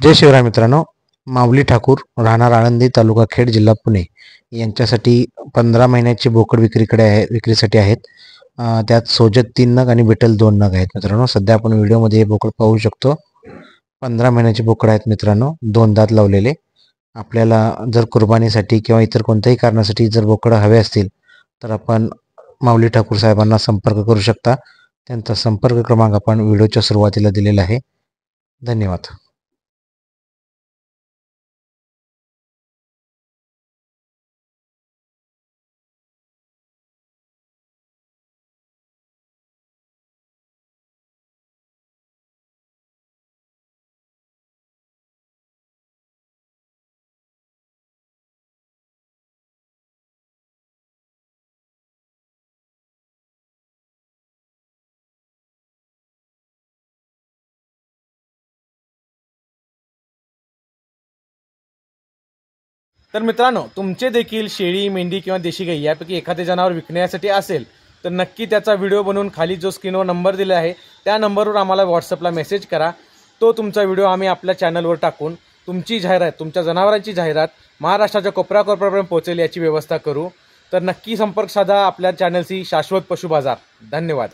जय शिवराय मित्रांनो, माऊली ठाकूर राहणार आळंदी तालुका खेड जिल्हा पुणे यांच्यासाठी 15 महिन्याची बोकड विक्रीसाठी आहेत. त्यात सोजत 3 नग आणि बिटल 2 नग आहेत मित्रांनो. सध्या आपण व्हिडिओमध्ये हे बोकड पाहू शकतो. 15 महिन्याचे बोकड आहेत मित्रांनो, 2 दात लावलेले. आपल्याला जर कुर्बानीसाठी किंवा इतर कोणत्याही कारणासाठी जर बोकड हवे असतील तर आपण माऊली ठाकूर साहेबांना संपर्क करू शकता. त्यांचा संपर्क क्रमांक आपण व्हिडिओच्या सुरुवातीला दिलेला आहे. धन्यवाद. तर मित्रांनो, तुमचे देखील शेळी, मेंढी किंवा देशी गाई यापैकी एखादे जनावर विकण्यासाठी असेल तर नक्की त्याचा व्हिडिओ बनवून खाली जो स्क्रीनवर नंबर दिला आहे त्या नंबरवर आम्हाला व्हॉट्सअपला मेसेज करा. तो तुमचा व्हिडिओ आम्ही आपल्या चॅनलवर टाकून तुमची जाहिरात, तुमच्या जनावरांची जाहिरात महाराष्ट्राच्या कोपऱ्याकोपऱ्यापर्यंत पोहोचेल याची व्यवस्था करू. तर नक्की संपर्क साधा आपल्या चॅनलशी. शाश्वत पशु बाजार. धन्यवाद.